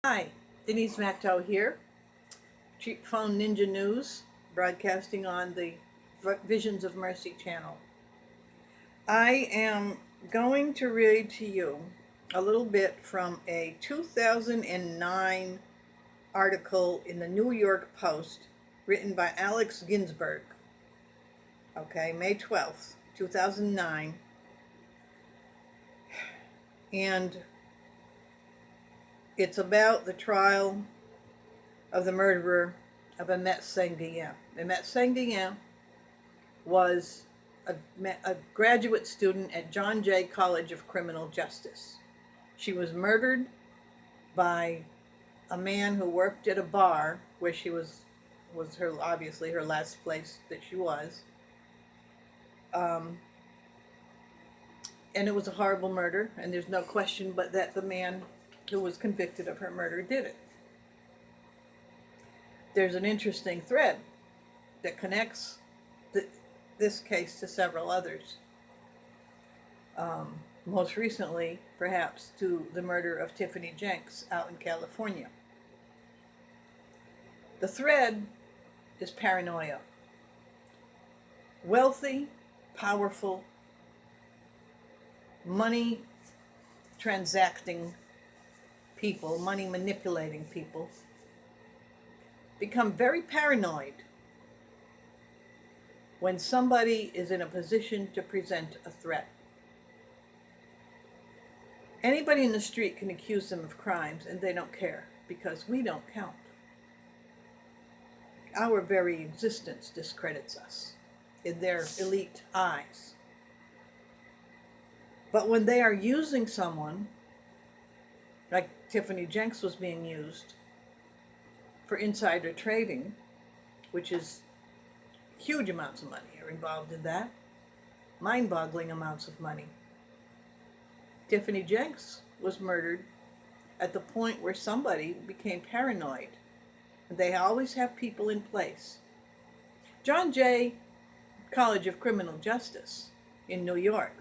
Hi, Denise Macto here, Cheap Phone Ninja News, broadcasting on the Visions of Mercy channel. I am going to read to you a little bit from a 2009 article in the New York Post written by Alex Ginsberg. Okay, May 12th, 2009. And it's about the trial of the murderer of Imette St. Imette St. was a graduate student at John Jay College of Criminal Justice. She was murdered by a man who worked at a bar where she was her obviously her last place that she was. Um, and it was a horrible murder, and there's no question but that the man who was convicted of her murder did it. There's an interesting thread that connects this case to several others. Most recently, perhaps, to the murder of Tiffany Jenks out in California. The thread is paranoia. Wealthy, powerful, money transacting people, money manipulating people, become very paranoid when somebody is in a position to present a threat. Anybody in the street can accuse them of crimes and they don't care because we don't count. Our very existence discredits us in their elite eyes. But when they are using someone, like Tiffany Jenks was being used for insider trading, which is huge amounts of money are involved in that, mind-boggling amounts of money. Tiffany Jenks was murdered at the point where somebody became paranoid. And they always have people in place. John Jay College of Criminal Justice in New York,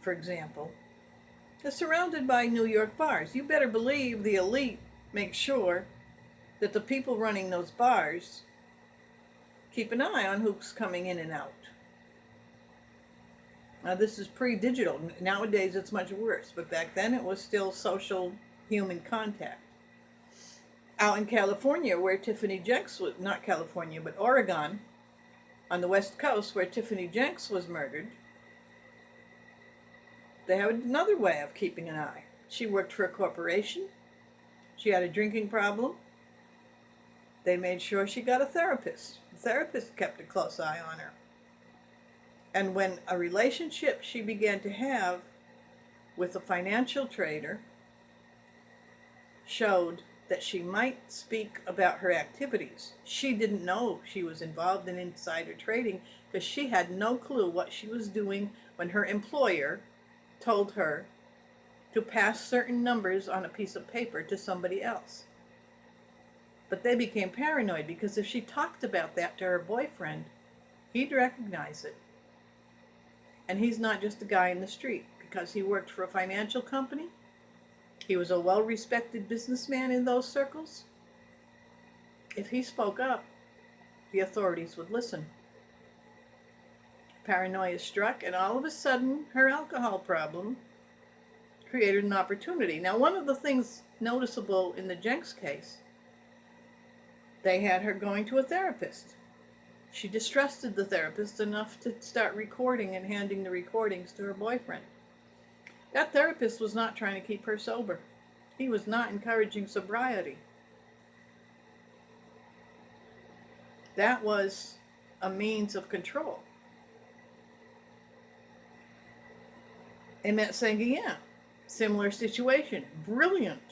for example, is surrounded by New York bars. You better believe the elite make sure that the people running those bars keep an eye on who's coming in and out. Now, this is pre-digital. Nowadays, it's much worse, but back then it was still social human contact. Out in California, where Tiffany Jenks was, not California, but Oregon, on the West Coast, where Tiffany Jenks was murdered, they have another way of keeping an eye. She worked for a corporation. She had a drinking problem. They made sure she got a therapist. The therapist kept a close eye on her. And when a relationship she began to have with a financial trader showed that she might speak about her activities, she didn't know she was involved in insider trading because she had no clue what she was doing when her employer told her to pass certain numbers on a piece of paper to somebody else. But they became paranoid because if she talked about that to her boyfriend, he'd recognize it. And he's not just a guy in the street because he worked for a financial company. He was a well-respected businessman in those circles. If he spoke up, the authorities would listen. Paranoia struck, and all of a sudden, her alcohol problem created an opportunity. Now, one of the things noticeable in the Jenks case, they had her going to a therapist. She distrusted the therapist enough to start recording and handing the recordings to her boyfriend. That therapist was not trying to keep her sober. He was not encouraging sobriety. That was a means of control. Immette St, similar situation. Brilliant.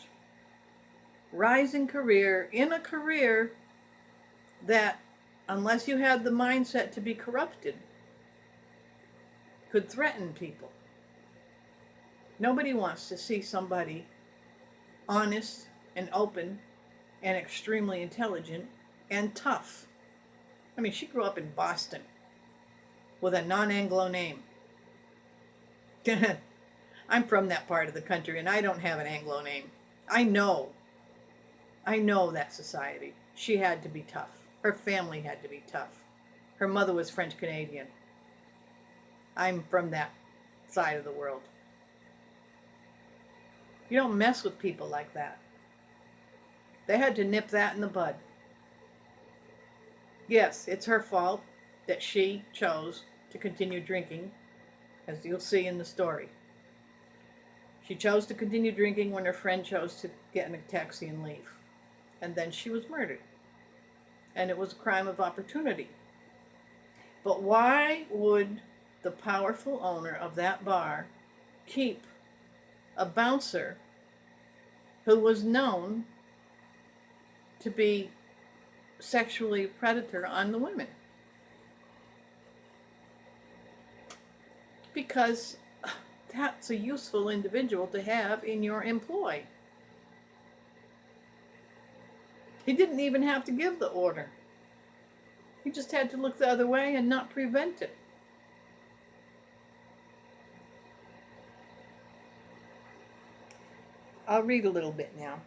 Rising career in a career that, unless you had the mindset to be corrupted, could threaten people. Nobody wants to see somebody honest and open and extremely intelligent and tough. I mean, she grew up in Boston with a non-Anglo name. I'm from that part of the country and I don't have an Anglo name. I know. I know that society. She had to be tough. Her family had to be tough. Her mother was French Canadian. I'm from that side of the world. You don't mess with people like that. They had to nip that in the bud. Yes, it's her fault that she chose to continue drinking, as you'll see in the story. She chose to continue drinking when her friend chose to get in a taxi and leave. And then she was murdered. And it was a crime of opportunity. But why would the powerful owner of that bar keep a bouncer who was known to be sexually predator on the women? Because that's a useful individual to have in your employ. He didn't even have to give the order. He just had to look the other way and not prevent it. I'll read a little bit now.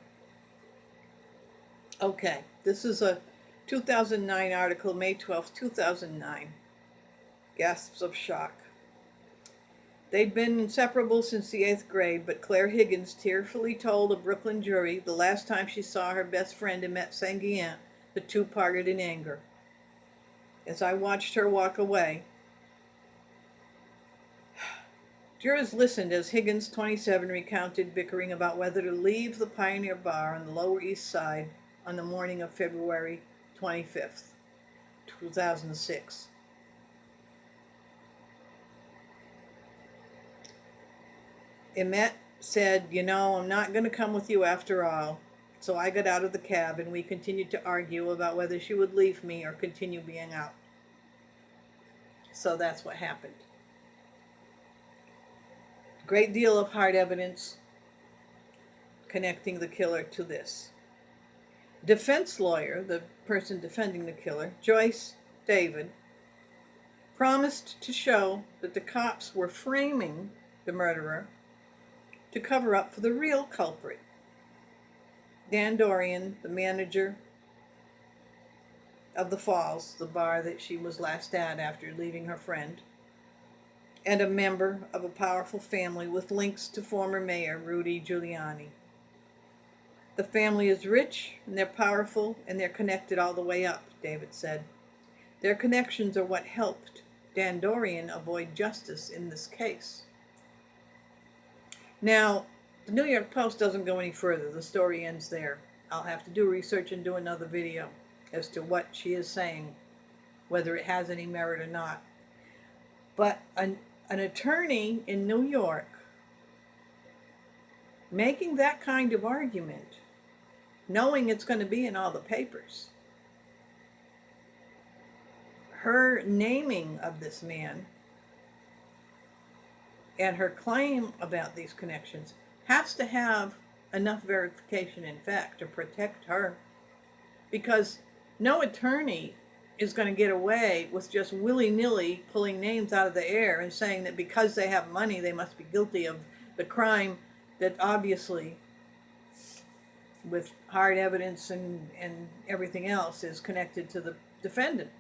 Okay, this is a 2009 article, May 12th, 2009. Gasps of shock. They'd been inseparable since the 8th grade, but Claire Higgins tearfully told a Brooklyn jury the last time she saw her best friend Immette St, the two parted in anger. As I watched her walk away, jurors listened as Higgins, 27, recounted bickering about whether to leave the Pioneer Bar on the Lower East Side on the morning of February 25th, 2006. Immette said, "You know, I'm not going to come with you after all." So I got out of the cab and we continued to argue about whether she would leave me or continue being out. So that's what happened. Great deal of hard evidence connecting the killer to this. Defense lawyer, the person defending the killer, Joyce David, promised to show that the cops were framing the murderer to cover up for the real culprit, Dan Dorian, the manager of the Falls, the bar that she was last at after leaving her friend, and a member of a powerful family with links to former Mayor Rudy Giuliani. The family is rich, and they're powerful, and they're connected all the way up, David said. Their connections are what helped Dan Dorian avoid justice in this case. Now, the New York Post doesn't go any further. The story ends there. I'll have to do research and do another video as to what she is saying, whether it has any merit or not. But an attorney in New York making that kind of argument, knowing it's going to be in all the papers, her naming of this man and her claim about these connections has to have enough verification in fact to protect her, because no attorney is going to get away with just willy-nilly pulling names out of the air and saying that because they have money they must be guilty of the crime that obviously, with hard evidence and everything else, is connected to the defendant.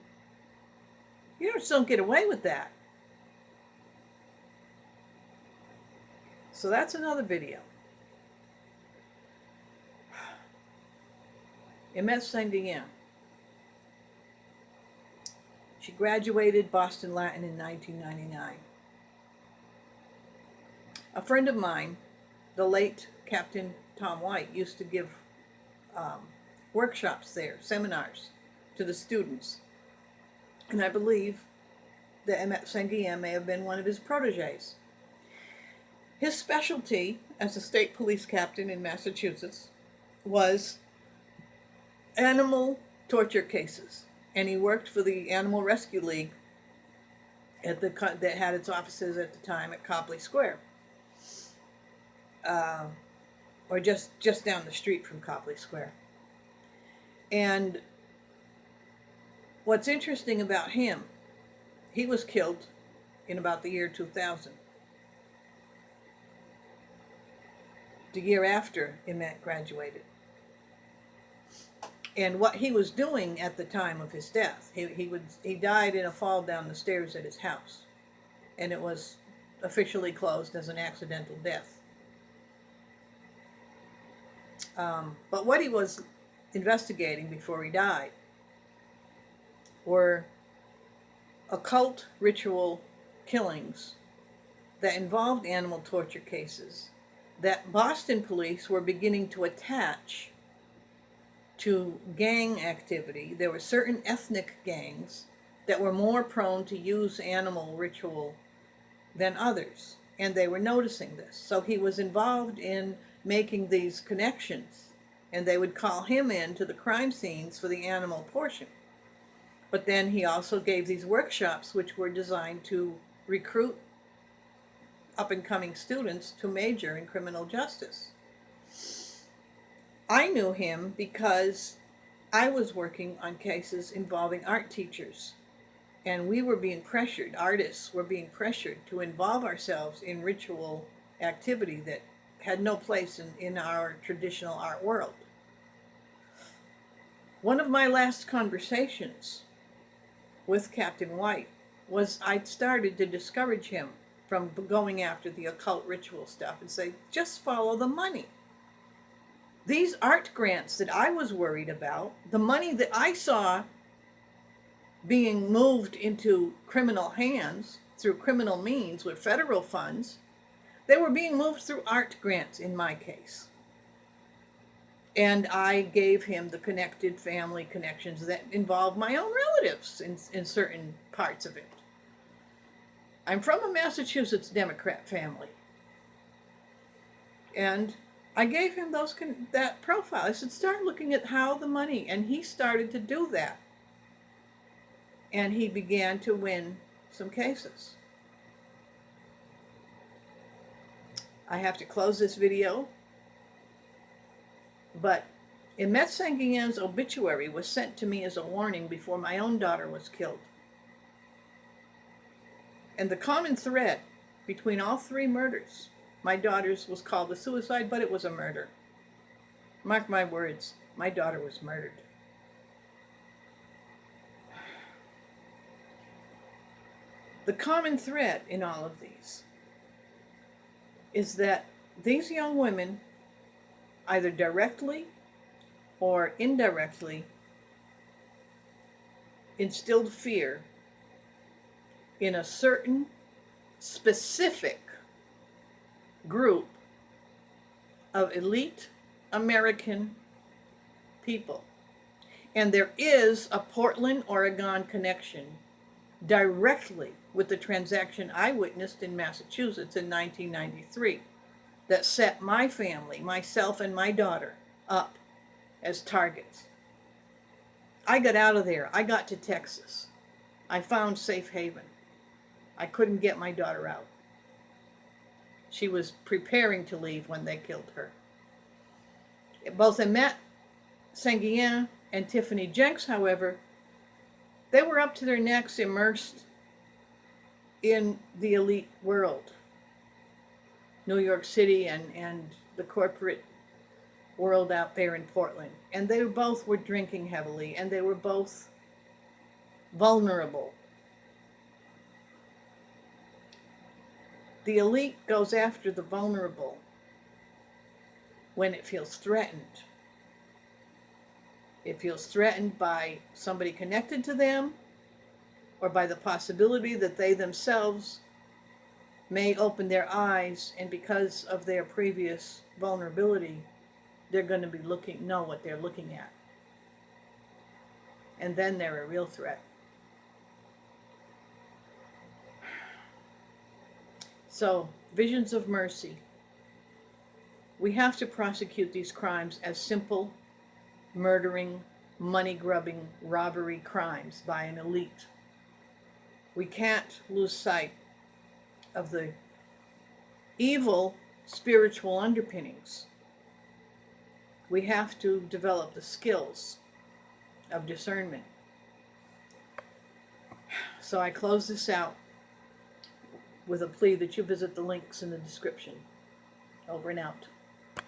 You just don't get away with that. So that's another video. Immette St. She graduated Boston Latin in 1999. A friend of mine, the late Captain Tom White, used to give workshops there, seminars to the students. And I believe that Immette St. may have been one of his proteges. His specialty as a state police captain in Massachusetts was animal torture cases. And he worked for the Animal Rescue League that had its offices at the time at Copley Square. Or just down the street from Copley Square. And what's interesting about him, he was killed in about the year 2000. the year after Immette graduated. And what he was doing at the time of his death, he died in a fall down the stairs at his house, and it was officially closed as an accidental death. But what he was investigating before he died were occult ritual killings that involved animal torture cases that Boston police were beginning to attach to gang activity. There were certain ethnic gangs that were more prone to use animal ritual than others, and they were noticing this. So he was involved in making these connections, and they would call him in to the crime scenes for the animal portion. But then he also gave these workshops which were designed to recruit up-and-coming students to major in criminal justice. I knew him because I was working on cases involving art teachers, and we were being pressured, artists were being pressured to involve ourselves in ritual activity that had no place in our traditional art world. One of my last conversations with Captain White was I'd started to discourage him from going after the occult ritual stuff and say, just follow the money. These art grants that I was worried about, the money that I saw being moved into criminal hands through criminal means with federal funds, they were being moved through art grants in my case. And I gave him the connected family connections that involved my own relatives in certain parts of it. I'm from a Massachusetts Democrat family. And I gave him that profile. I said, start looking at how the money, and he started to do that. And he began to win some cases. I have to close this video, but Immette St's obituary was sent to me as a warning before my own daughter was killed. And the common thread between all three murders, my daughter's was called a suicide, but it was a murder. Mark my words, my daughter was murdered. The common thread in all of these is that these young women, either directly or indirectly, instilled fear in a certain specific group of elite American people. And there is a Portland, Oregon connection directly with the transaction I witnessed in Massachusetts in 1993 that set my family, myself and my daughter, up as targets. I got out of there. I got to Texas. I found safe haven. I couldn't get my daughter out. She was preparing to leave when they killed her. Both Immette St and Tiffany Jenks, however, they were up to their necks immersed in the elite world. New York City and the corporate world out there in Portland. And they both were drinking heavily, and they were both vulnerable. The elite goes after the vulnerable when it feels threatened. It feels threatened by somebody connected to them, or by the possibility that they themselves may open their eyes, and because of their previous vulnerability, they're going to be know what they're looking at. And then they're a real threat. So, visions of mercy. We have to prosecute these crimes as simple, murdering, money-grubbing, robbery crimes by an elite. We can't lose sight of the evil spiritual underpinnings. We have to develop the skills of discernment. So I close this out with a plea that you visit the links in the description. Over and out.